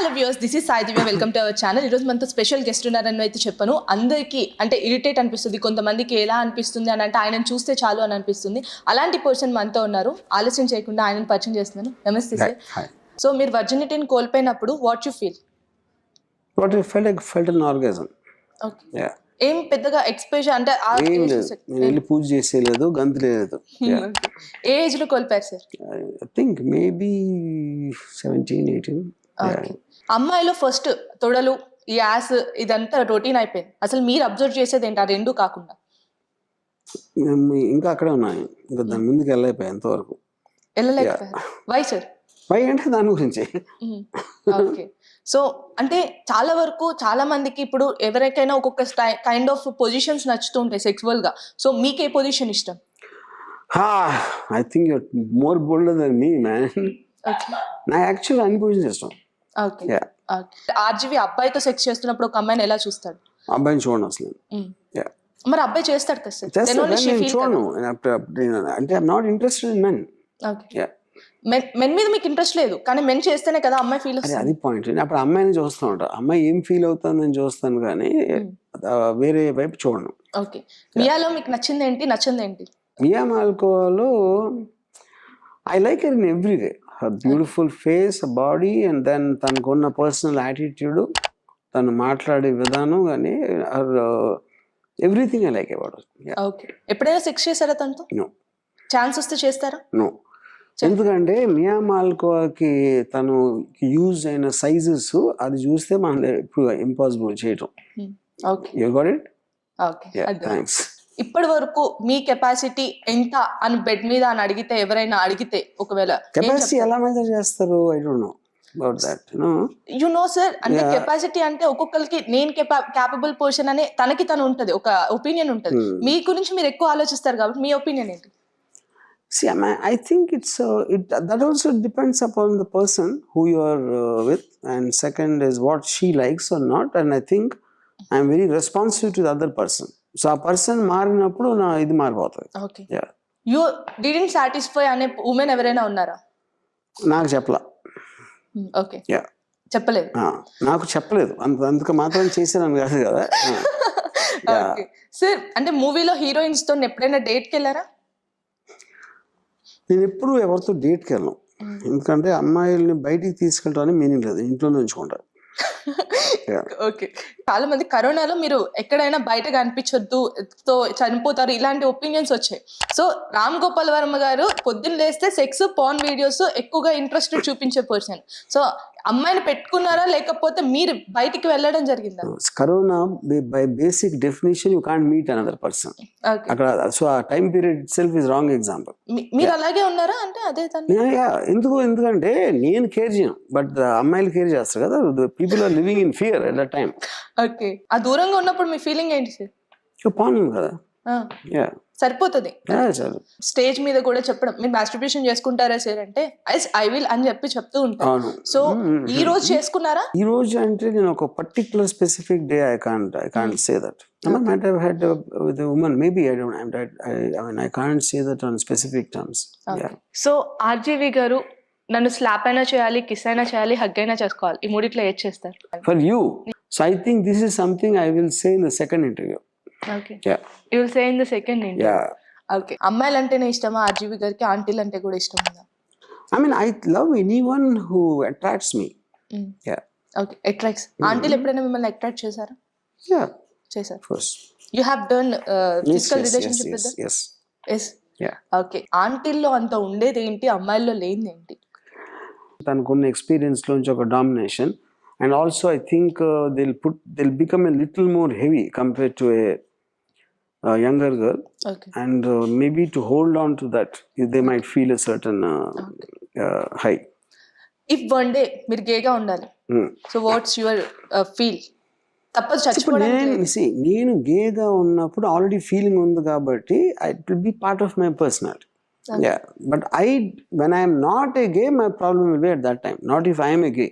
Hello viewers, this is Sai Divya. Welcome to our channel. ఈరోజు మనతో special guest ఉన్నారని అయితే చెప్పాను. అందరికీ అంటే ఇరిటేట్ అనిపిస్తుంది, కొంతమందికి ఎలా అనిపిస్తుంది అని అంటే ఆయనను చూస్తే చాలు అని అనిపిస్తుంది. అలాంటి పర్సన్ మనతో ఉన్నారు. ఆలస్యం చేయకుండా ఆయనను పరిచయం చేస్తున్నాను. నమస్తే సార్. సో మీరు వర్జినిటీని కోల్పోయినప్పుడు what you feel? What I felt an orgasm. Okay. Yeah. ఏం పెద్దగా ఎక్స్ప్రెషన్ అంటే ఆ ఏం లేదు, నేను వెళ్ళి పూజ చేసేయలేదు, గంతు లేదు. ఏ ఏజ్ లో కోల్పోయారు sir? I think maybe 17, 18. Okay. అమ్మాయిలో ఫస్ట్ తొడలు, ఈ యాస్ ఇదంతా రొటీన్ అయిపోయింది. అసలు మీరు అబ్జర్వ్ చేసేది ఏంటి ఆ రెండు కాకుండా? ఇంకా అక్కడే ఉన్నాయి, ఇంకా దాని ముందుకు వెళ్ళైపోయాయి ఎంతవరకు. వెళ్ళలేకపోయారు. Why sir? పై అంటే దాని గురించి. ఓకే. సో అంటే చాలా వరకు చాలా మందికి ఇప్పుడు ఎవరికైనా ఒక్కొక్క కైండ్ ఆఫ్ పొజిషన్స్ నచ్చుతూ ఉంటాయి సెక్సువల్ గా. సో మీకు ఏ పొజిషన్ ఇష్టం? I think you're more bolder than me man. నాకు యాక్చువల్ అన్ని పొజిషన్స్ ఇష్టం. ఓకే. ఆర్జీవి అబ్బాయితో సెక్స్ చేస్తున్నప్పుడు ఒక అమ్మాయిని ఎలా చూస్తాడు? అబ్బాయిని చూడండి అసలు. మరి అబ్బాయి చేస్తాడు కదా సార్? నేను చూడను, అంటే I'm not interested in men. Okay. Men మీద మీకు ఇంట్రెస్ట్ లేదు, కానీ మెన్ చేస్తేనే కదా అమ్మాయి ఫీల్ అవుతుంది. అది పాయింట్. అప్పుడు అమ్మాయిని చూస్తూ ఉంటా, అమ్మాయి ఏం ఫీల్ అవుతుందని చూస్తాను, కానీ వేరే వైపు చూడను. ఓకే. మియాలో మీకు నచ్చింది ఏంటి, నచ్చింది ఏంటి? మియా మాల్కోవాలో I like in every way. Her beautiful face, body, and then తనకున్న పర్సనల్ యాటిట్యూడ్, తను మాట్లాడే విధానం, కానీ her everything I like about. Okay. ఎప్పుడైనా సెక్స్ చేశారా తనతో? నో. ఛాన్స్ వస్తే చేస్తారా? నో. ఎందుకంటే మియా మాల్కోవాకి తను యూజ్ అయిన సైజెస్ అది చూస్తే మన ఇప్పుడు ఇంపాసిబుల్ చేయటం. You got it? Okay. Thanks. ఇప్పటి వరకు మీ కెపాసిటీ ఎంత అని బెడ్ మీద అని అడిగితే, ఎవరైనా అడిగితే ఒకవేళ కెపాసిటీ ఎలా మెజర్ చేస్తారు? I don't know about that. You know sir, అంటే కెపాసిటీ అంటే ఒక్కొక్కరికి నేను క్యాపబుల్ పర్సన్ అనే తనకి తను ఉంటది, ఒక ఒపీనియన్ ఉంటది. మీ గురించి మీరు ఎక్కువ ఆలోచిస్తారు కాబట్టి మీ ఒపీనియన్ ఏంటి? See, I think that also depends upon the person who you are with, and second is what she likes or not, and I think I am very responsive to the other person. So a person మారినప్పుడు నా ఇది మారిపోతుంది. Okay. You didn't satisfy అనే women ఎవరైనా ఉన్నారా? నాకు చెప్పలా. Okay. చెప్పలేదు. నాకు చెప్పలేదు, అందుకు మాత్రం చేసాను కాదు కదా. ఓకే సార్, అంటే మూవీలో హీరోయిన్స్ తో ఎప్పుడైనా డేట్కి వెళ్ళారా? నేను ఎప్పుడు ఎవరితో డేట్కి వెళ్ళను, ఎందుకంటే అమ్మాయిల్ని బయటికి తీసుకెళ్ళడానికి మీనింగ్ లేదు, ఇంట్లోనే ఉంచుకుంటారు. ఓకే. చాలా మంది కరోనాలో మీరు ఎక్కడైనా బయట కనిపించొద్దు, తో చనిపోతారు, ఇలాంటి ఒపీనియన్స్ వచ్చాయి. సో రామ్ గోపాల్ వర్మ గారు పొద్దున్న లేస్తే సెక్స్, పార్న్ వీడియోస్ ఎక్కువగా ఇంట్రెస్ట్ చూపించే పర్సన్. సో అమ్మాయిని పెట్టుకున్నారా, లేకపోతే మీరు బయటికి వెళ్ళడం జరిగిందా? Corona by basic definition you can't meet another person అక్కడ. సో ఆ time period it self is wrong example. మీరు అలాగే ఉన్నారా? అంటే అదే ఎందుకంటే నేను కేర్ చేయను, బట్ అమ్మాయిలు కేర్ చేస్తారు కదా. People are living in fear at that time. Okay. ఆ దూరంగా ఉన్నప్పుడు మీ ఫీలింగ్ ఏంటి సార్? పాన్ కదా, సరిపోతుంది. స్టేజ్ మీద కూడా చెప్పడం, మీరు మాస్టర్బేషన్ చేసుకుంటారా సార్ అంటే ఐ విల్ అని చెప్తూ ఉంటాను. సో ఈ రోజు చేసుకున్నారా? ఈ రోజు అంటే నేను ఒక particular specific day I can't say that. I might have had with a woman, maybe I mean I can't say that on specific terms. So RGV గారు నన్ను స్లాప్ అయినా చేయాలి, కిస్ అయినా చేయాలి, హగ్ అయినా చేసుకోవాలి, ఈ మూడిట్లో ఏది చేస్తారు? For you, so I think this is something I will say in the second interview. Okay. Yeah. You will say in the second interview. Yeah. Okay. అమ్మాయిలు అంటేనే ఇష్టమా ఆర్జీవి గారికి? ఆంటీలు అంటే కూడా ఇష్టం ఉందా? I mean I love anyone who attracts me. Yeah. Okay. Attracts. ఆంటీలు ఎప్పుడైనా మిమ్మల్ని అట్రాక్ట్ చేశారా? Yeah. చేశారు. Of course. You have done physical relationship with them? Yes. Yes. Yeah. Okay. ఆంటీల్లో అంత ఉండేది ఏంటి, అమ్మాయిల్లో లేనిది ఏంటి? తనకున్న ఎక్స్పీరియన్స్ లోంచి ఒక domination, and also I think they'll become a little more heavy compared to a younger girl. Okay. And maybe to hold on to that they might feel a certain high. If one day మీరు గేగా ఉండాలి, so what's your feel? తప్పదు చచ్చిపోవడానికి. నేను గేగా ఉన్నప్పుడు already feeling ఉంది కాబట్టి it will be part of my personality. Yeah, but when I am not a gay, my problem will be at that time, not if I am a gay.